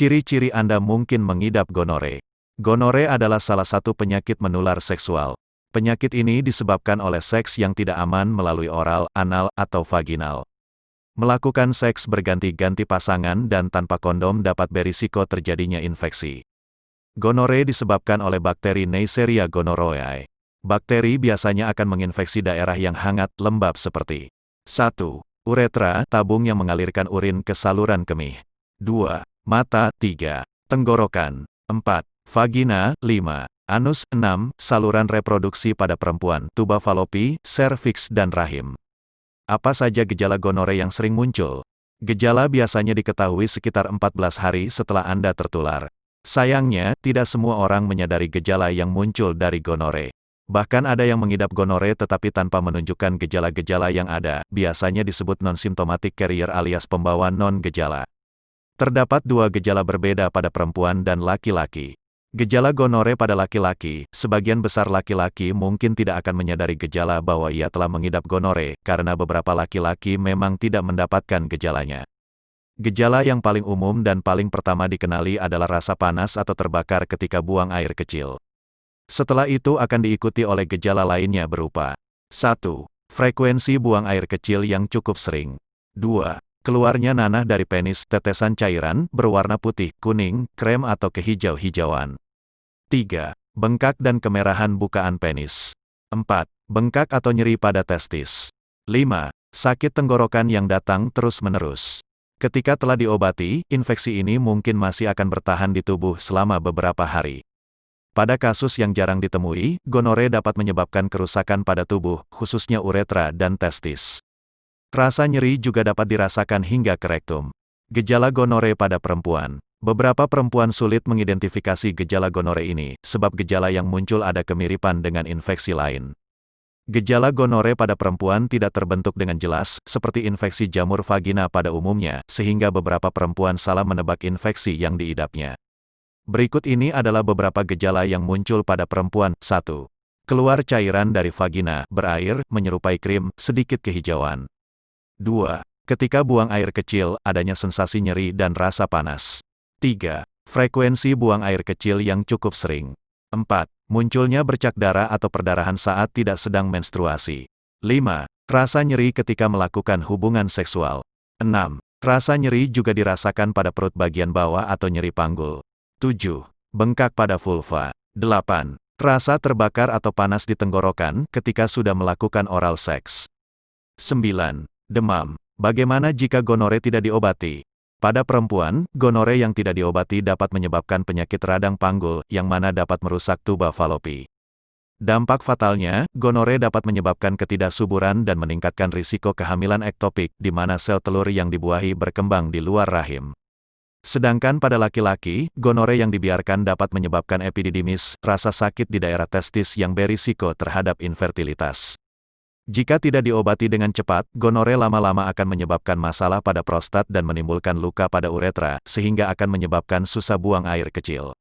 Ciri-ciri Anda mungkin mengidap gonore. Gonore adalah salah satu penyakit menular seksual. Penyakit ini disebabkan oleh seks yang tidak aman melalui oral, anal, atau vaginal. Melakukan seks berganti-ganti pasangan dan tanpa kondom dapat berisiko terjadinya infeksi. Gonore disebabkan oleh bakteri Neisseria gonorrhoeae. Bakteri biasanya akan menginfeksi daerah yang hangat, lembab seperti 1. Uretra, tabung yang mengalirkan urin ke saluran kemih. 2. Mata. 3. Tenggorokan. 4. Vagina. 5. Anus. 6. Saluran reproduksi pada perempuan, tuba falopi, serviks dan rahim. Apa saja gejala gonore yang sering muncul? Gejala biasanya diketahui sekitar 14 hari setelah Anda tertular. Sayangnya, tidak semua orang menyadari gejala yang muncul dari gonore. Bahkan ada yang mengidap gonore tetapi tanpa menunjukkan gejala-gejala yang ada, biasanya disebut non-symptomatic carrier alias pembawa non-gejala. Terdapat dua gejala berbeda pada perempuan dan laki-laki. Gejala gonore pada laki-laki, sebagian besar laki-laki mungkin tidak akan menyadari gejala bahwa ia telah mengidap gonore, karena beberapa laki-laki memang tidak mendapatkan gejalanya. Gejala yang paling umum dan paling pertama dikenali adalah rasa panas atau terbakar ketika buang air kecil. Setelah itu akan diikuti oleh gejala lainnya berupa 1. Frekuensi buang air kecil yang cukup sering. 2. Keluarnya nanah dari penis, tetesan cairan, berwarna putih, kuning, krem atau kehijau-hijauan. 3. Bengkak dan kemerahan bukaan penis. 4. Bengkak atau nyeri pada testis. 5. Sakit tenggorokan yang datang terus-menerus. Ketika telah diobati, infeksi ini mungkin masih akan bertahan di tubuh selama beberapa hari. Pada kasus yang jarang ditemui, gonore dapat menyebabkan kerusakan pada tubuh, khususnya uretra dan testis. Rasa nyeri juga dapat dirasakan hingga ke rektum. Gejala gonore pada perempuan. Beberapa perempuan sulit mengidentifikasi gejala gonore ini, sebab gejala yang muncul ada kemiripan dengan infeksi lain. Gejala gonore pada perempuan tidak terbentuk dengan jelas, seperti infeksi jamur vagina pada umumnya, sehingga beberapa perempuan salah menebak infeksi yang diidapnya. Berikut ini adalah beberapa gejala yang muncul pada perempuan. 1. Keluar cairan dari vagina, berair, menyerupai krim, sedikit kehijauan. 2. Ketika buang air kecil, adanya sensasi nyeri dan rasa panas. 3. Frekuensi buang air kecil yang cukup sering. 4. Munculnya bercak darah atau perdarahan saat tidak sedang menstruasi. 5. Rasa nyeri ketika melakukan hubungan seksual. 6. Rasa nyeri juga dirasakan pada perut bagian bawah atau nyeri panggul. 7. Bengkak pada vulva. 8. Rasa terbakar atau panas di tenggorokan ketika sudah melakukan oral seks. 9. Demam. Bagaimana jika gonore tidak diobati? Pada perempuan, gonore yang tidak diobati dapat menyebabkan penyakit radang panggul, yang mana dapat merusak tuba falopi. Dampak fatalnya, gonore dapat menyebabkan ketidaksuburan dan meningkatkan risiko kehamilan ektopik, di mana sel telur yang dibuahi berkembang di luar rahim. Sedangkan pada laki-laki, gonore yang dibiarkan dapat menyebabkan epididymis, rasa sakit di daerah testis yang berisiko terhadap infertilitas. Jika tidak diobati dengan cepat, gonore lama-lama akan menyebabkan masalah pada prostat dan menimbulkan luka pada uretra, sehingga akan menyebabkan susah buang air kecil.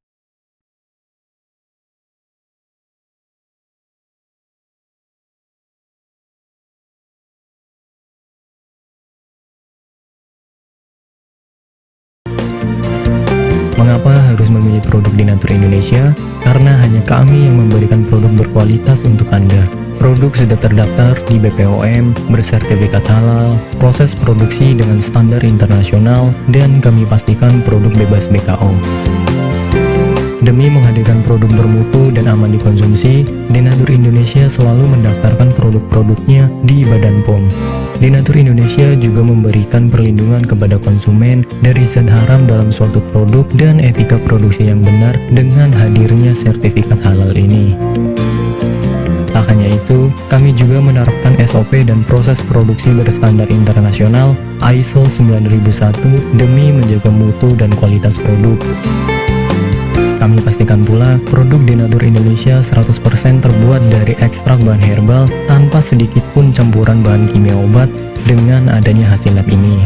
Mengapa harus memilih produk Denatur Indonesia? Karena hanya kami yang memberikan produk berkualitas untuk Anda. Produk sudah terdaftar di BPOM, bersertifikat halal, proses produksi dengan standar internasional, dan kami pastikan produk bebas BKO. Demi menghadirkan produk bermutu dan aman dikonsumsi, Denatur Indonesia selalu mendaftarkan produk-produknya di Badan POM. Denatur Indonesia juga memberikan perlindungan kepada konsumen dari zat haram dalam suatu produk dan etika produksi yang benar dengan hadirnya sertifikat halal ini. Tak hanya itu, kami juga menerapkan SOP dan proses produksi berstandar internasional ISO 9001 demi menjaga mutu dan kualitas produk. Kami pastikan pula, produk Denatur Indonesia 100% terbuat dari ekstrak bahan herbal tanpa sedikit pun campuran bahan kimia obat dengan adanya hasil lab ini.